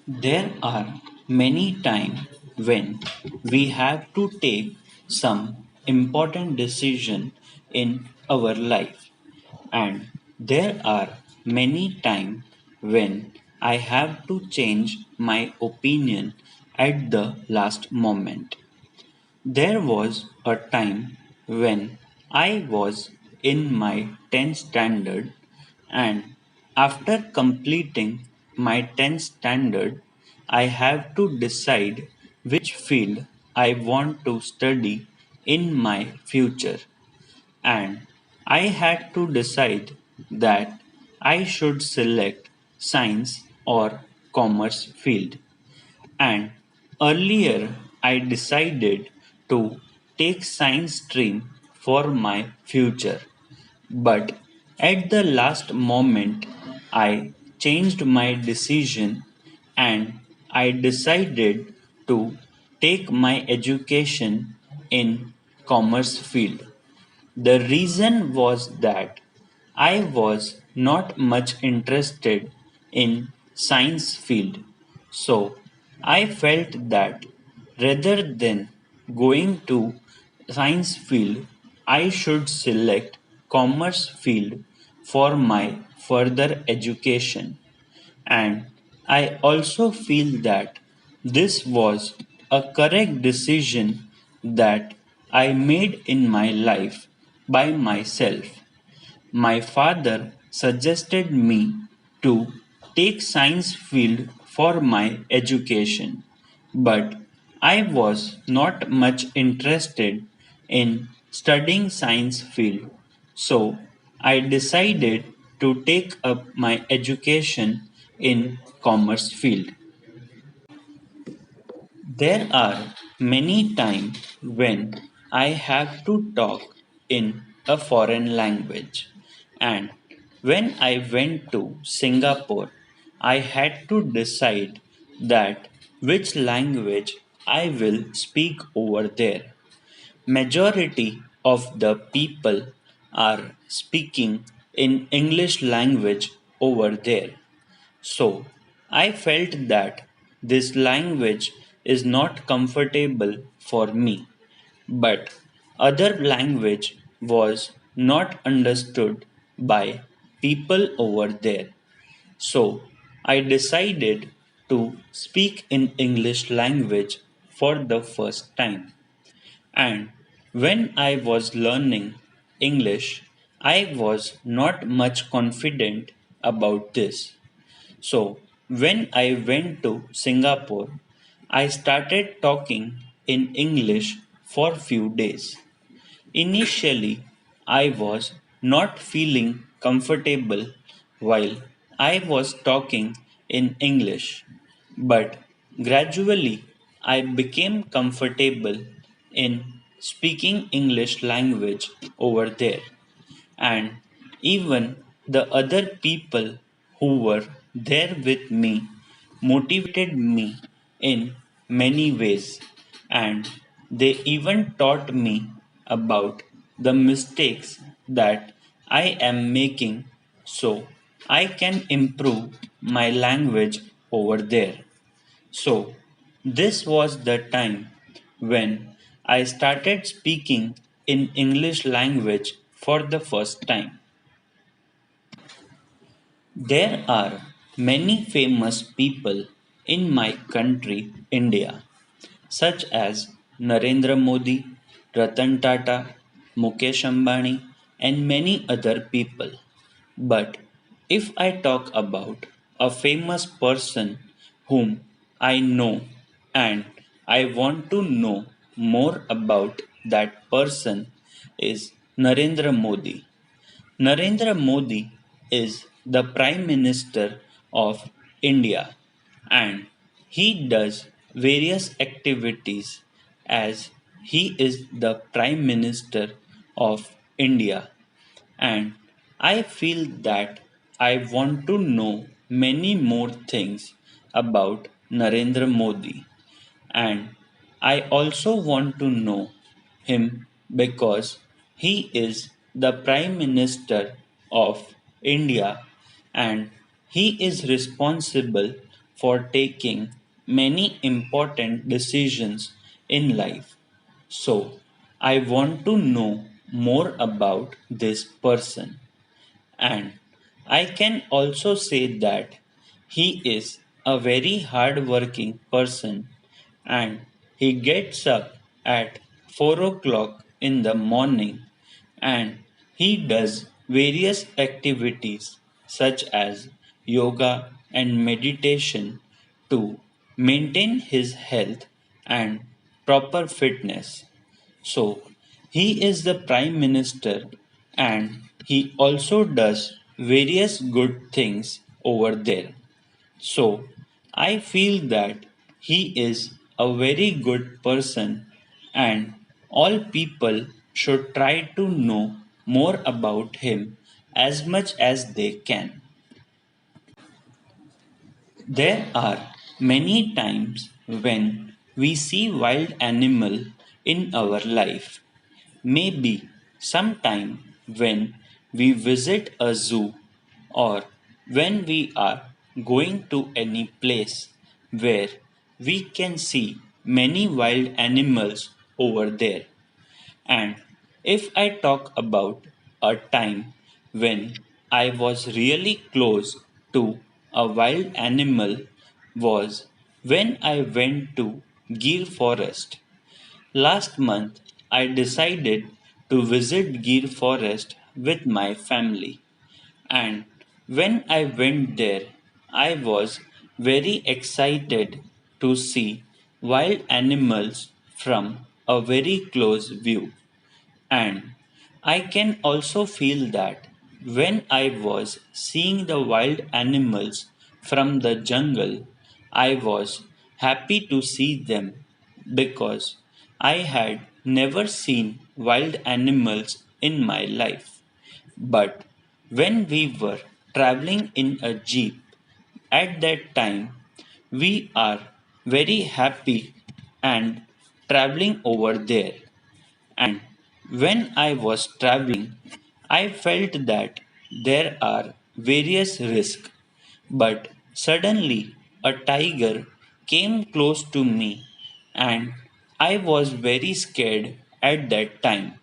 There are many times when we have to take some important decision in our life, and there are many times when I have to change my opinion at the last moment. There was a time when I was in my 10th standard, and after completing my 10th standard, I have to decide which field I want to study in my future. And I had to decide that I should select science or commerce field. And earlier I decided to take science stream for my future. But at the last moment I changed my decision and I decided to take my education in commerce field. The reason was that I was not much interested in science field. So I felt that rather than going to science field, I should select commerce field for my further education. And I also feel that this was a correct decision that I made in my life by myself. My father suggested me to take science field for my education, but I was not much interested in studying science field. So I decided to take up my education in commerce field. There are many times when I have to talk in a foreign language, and when I went to Singapore, I had to decide that which language I will speak over there. Majority of the people are speaking in English language over there. So I felt that this language is not comfortable for me, but other language was not understood by people over there. So I decided to speak in English language for the first time. And when I was learning English, I was not much confident about this. So, when I went to Singapore, I started talking in English for few days. Initially, I was not feeling comfortable while I was talking in English, but gradually I became comfortable in speaking English language over there, and even the other people who were there with me motivated me in many ways, and they even taught me about the mistakes that I am making so I can improve my language over there. So, this was the time when I started speaking in English language for the first time. There are many famous people in my country, India, such as Narendra Modi, Ratan Tata, Mukesh Ambani, and many other people. But if I talk about a famous person whom I know and I want to know more about that person is Narendra Modi. Narendra Modi is the Prime Minister of India, and he does various activities as he is the Prime Minister of India. And I feel that I want to know many more things about Narendra Modi, and I also want to know him because he is the Prime Minister of India and he is responsible for taking many important decisions in life. So, I want to know more about this person. And I can also say that he is a very hard-working person and he gets up at 4 o'clock in the morning and he does various activities such as yoga and meditation to maintain his health and proper fitness. So, he is the Prime Minister and he also does various good things over there. So, I feel that he is a very good person and all people should try to know more about him as much as they can. There are many times when we see wild animal in our life. Maybe sometime when we visit a zoo or when we are going to any place where we can see many wild animals over there. And if I talk about a time when I was really close to a wild animal was when I went to Gir forest. Last month, I decided to visit Gir Forest with my family, and when I went there, I was very excited to see wild animals from a very close view. And I can also feel that when I was seeing the wild animals from the jungle, I was happy to see them because I had never seen wild animals in my life. But when we were traveling in a jeep at that time, we are very happy and traveling over there. And when I was traveling, I felt that there are various risks. But suddenly a tiger came close to me and I was very scared at that time.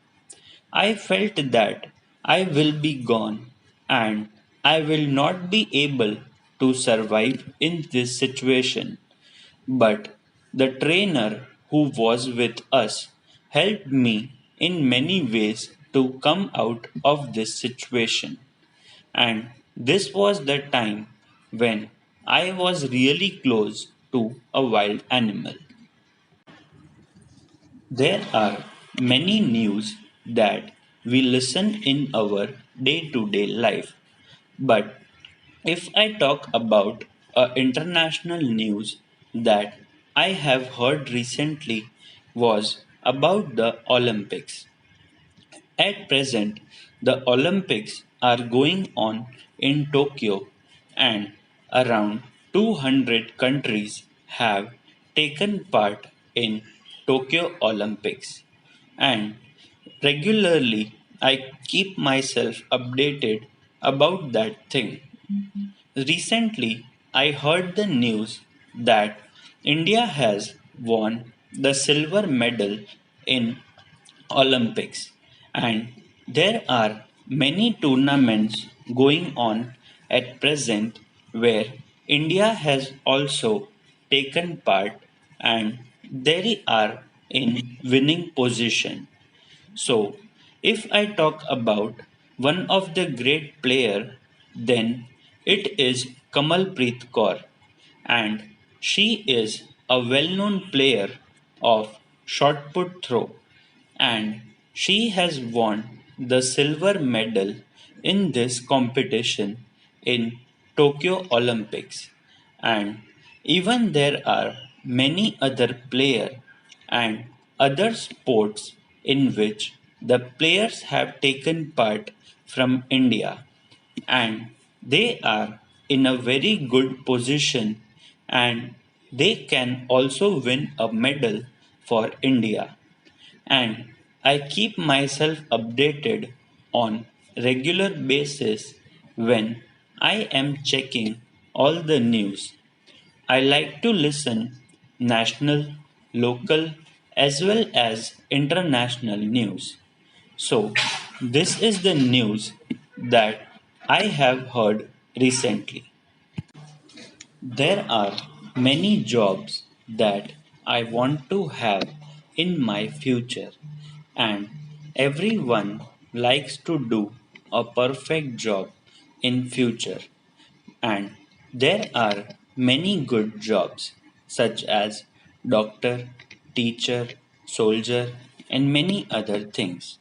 I felt that I will be gone and I will not be able to survive in this situation. But the trainer who was with us helped me in many ways to come out of this situation. And this was the time when I was really close to a wild animal. There are many news that we listen in our day to day life, but if I talk about international news that I have heard recently was about the Olympics. At present, the Olympics are going on in Tokyo and around 200 countries have taken part in Tokyo Olympics. And regularly I keep myself updated about that thing. Recently, I heard the news that India has won the silver medal in Olympics, and there are many tournaments going on at present where India has also taken part and they are in winning position. So, if I talk about one of the great player, then it is Kamalpreet Kaur, and she is a well-known player of shot put throw, and she has won the silver medal in this competition in Tokyo Olympics. And even there are many other players and other sports in which the players have taken part from India and they are in a very good position and they can also win a medal for India. And I keep myself updated on regular basis when I am checking all the news. I like to listen national, local, as well as international news. So, this is the news that I have heard recently. There are many jobs that I want to have in my future, and everyone likes to do a perfect job in future. And there are many good jobs such as doctor, teacher, soldier, and many other things.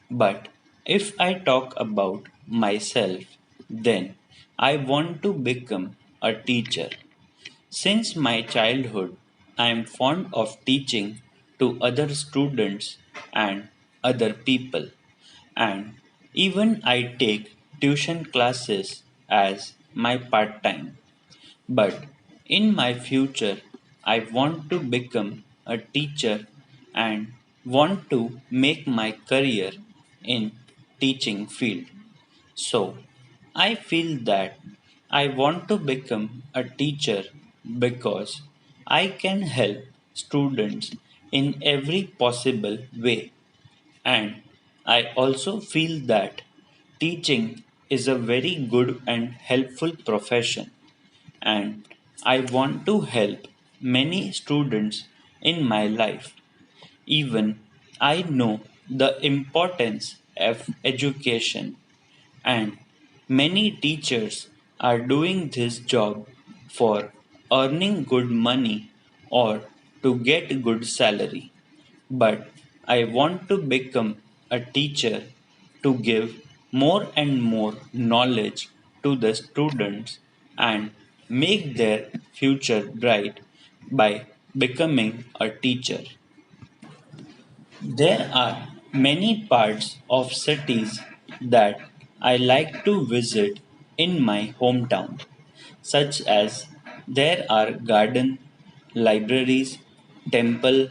But if I talk about myself, then I want to become a teacher. Since my childhood, I am fond of teaching to other students and other people, and even I take tuition classes as my part time. But in my future, I want to become a teacher and want to make my career in teaching field. So, I feel that I want to become a teacher because I can help students in every possible way. And I also feel that teaching is a very good and helpful profession, and I want to help many students in my life. Even I know the importance of education, and many teachers are doing this job for earning good money or to get good salary. But I want to become a teacher to give more and more knowledge to the students and make their future bright by becoming a teacher. There are many parts of cities that I like to visit in my hometown, such as there are garden, libraries, temple,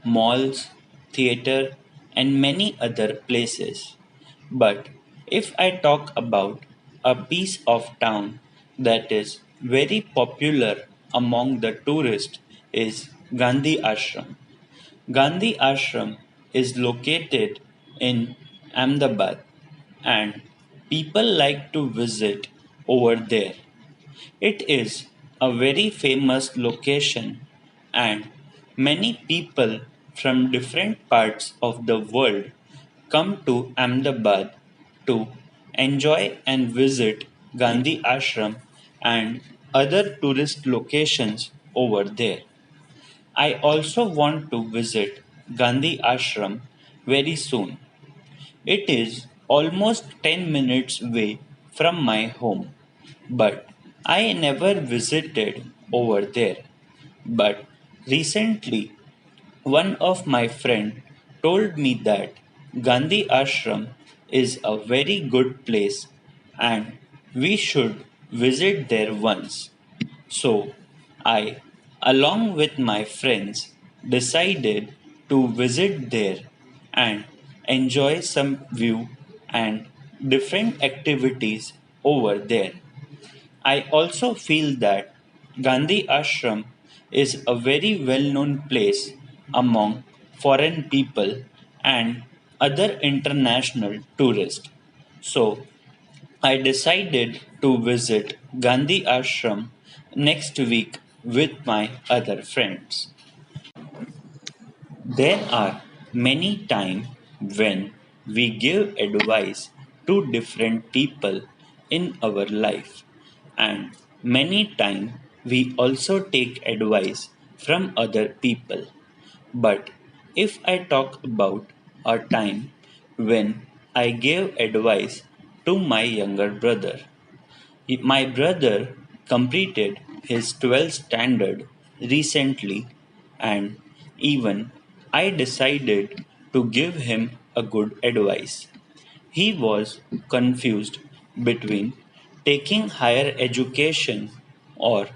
malls, theater, and many other places. But if I talk about a piece of town that is very popular among the tourists is Gandhi Ashram. Gandhi Ashram is located in Ahmedabad, and people like to visit over there. It is a very famous location, and many people from different parts of the world come to Ahmedabad to enjoy and visit Gandhi Ashram and other tourist locations over there. I also want to visit Gandhi Ashram very soon. It is almost 10 minutes away from my home, but I never visited over there. But recently, one of my friend told me that Gandhi Ashram is a very good place and we should visit there once. So I, along with my friends, decided to visit there and enjoy some view and different activities over there. I also feel that Gandhi Ashram is a very well known place among foreign people and other international tourists. So I decided to visit Gandhi Ashram next week with my other friends. There are many times when we give advice to different people in our life, and many times we also take advice from other people. But if I talk about a time when I gave advice to my younger brother, my brother completed his 12th standard recently, and even I decided to give him a good advice. He was confused between taking higher education or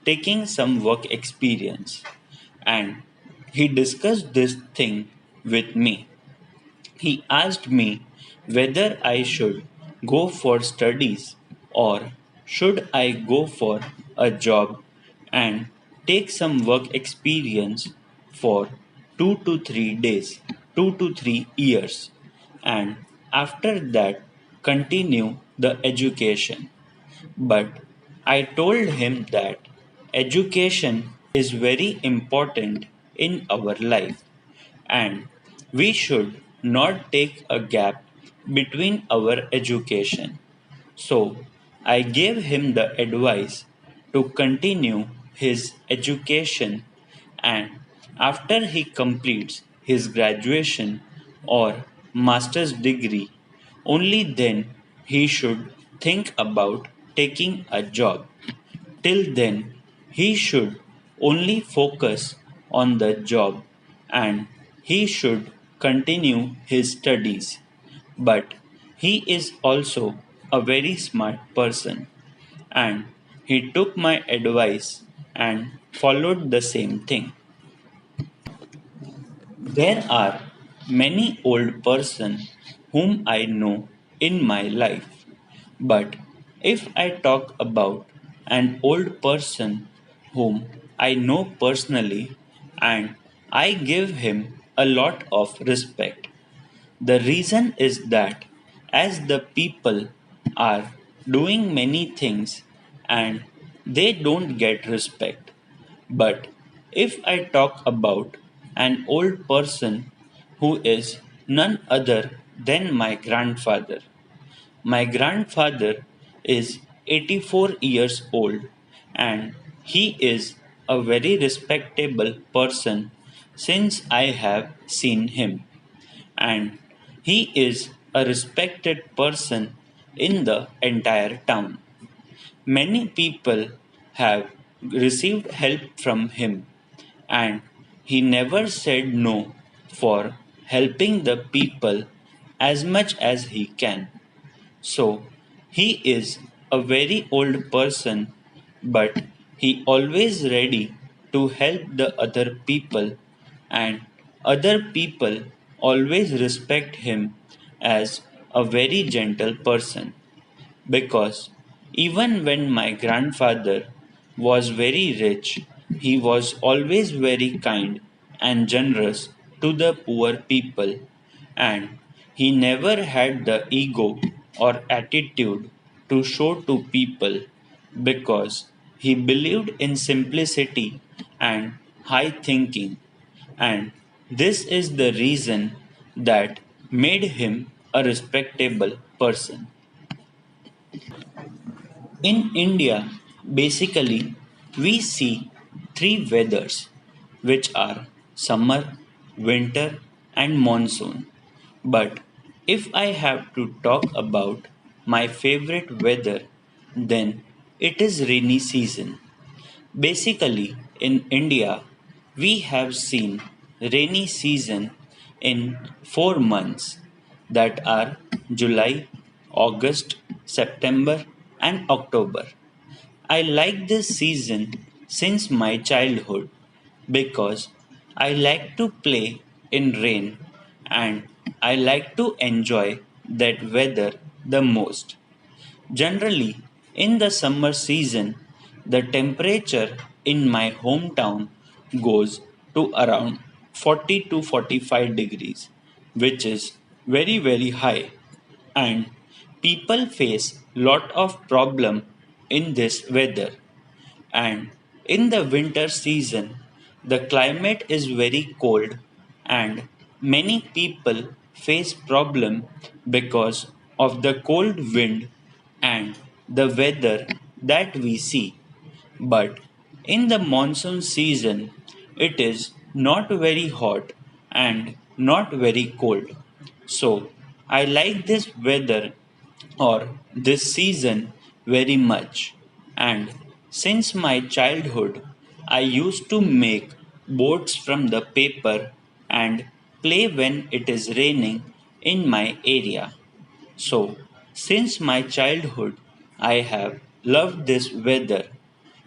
taking some work experience, and he discussed this thing with me. He asked me whether I should go for studies or should I go for a job, and take some work experience for 2 to 3 days, 2 to 3 years, and after that continue the education. But I told him that education is very important in our life and we should not take a gap between our education. So I gave him the advice to continue his education, and after he completes his graduation or master's degree, only then he should think about taking a job. Till then, he should only focus on the job and he should continue his studies. But he is also a very smart person and he took my advice and followed the same thing. There are many old persons whom I know in my life, but if I talk about an old person whom I know personally and I give him a lot of respect, the reason is that as the people are doing many things and they don't get respect. But if I talk about an old person who is none other than my grandfather, my grandfather is 84 years old and he is a very respectable person since I have seen him, and he is a respected person in the entire town. Many people have received help from him, and he never said no for helping the people as much as he can. So, he is a very old person, but he always ready to help the other people, and other people always respect him as a very gentle person, because even when my grandfather was very rich, he was always very kind and generous to the poor people, and he never had the ego or attitude to show to people because he believed in simplicity and high thinking, and this is the reason that made him a respectable person. In India, basically, we see three weathers, which are summer, winter, and monsoon. But if I have to talk about my favorite weather, then it is rainy season. Basically, in India, we have seen rainy season in 4 months, that are July, August, September, and October. I like this season since my childhood because I like to play in rain and I like to enjoy that weather the most. Generally, in the summer season, the temperature in my hometown goes to around 40 to 45 degrees, which is very very high, and people face lot of problem in this weather. And in the winter season, the climate is very cold and many people face problem because of the cold wind and the weather that we see. But in the monsoon season, it is not very hot and not very cold. So I like this weather or this season very much. And since my childhood, I used to make boats from the paper and play when it is raining in my area. So, since my childhood, I have loved this weather,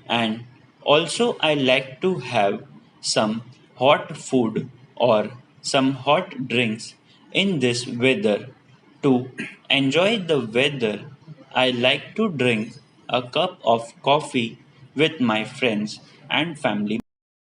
and also I like to have some hot food or some hot drinks in this weather. To enjoy the weather, I like to drink a cup of coffee with my friends and family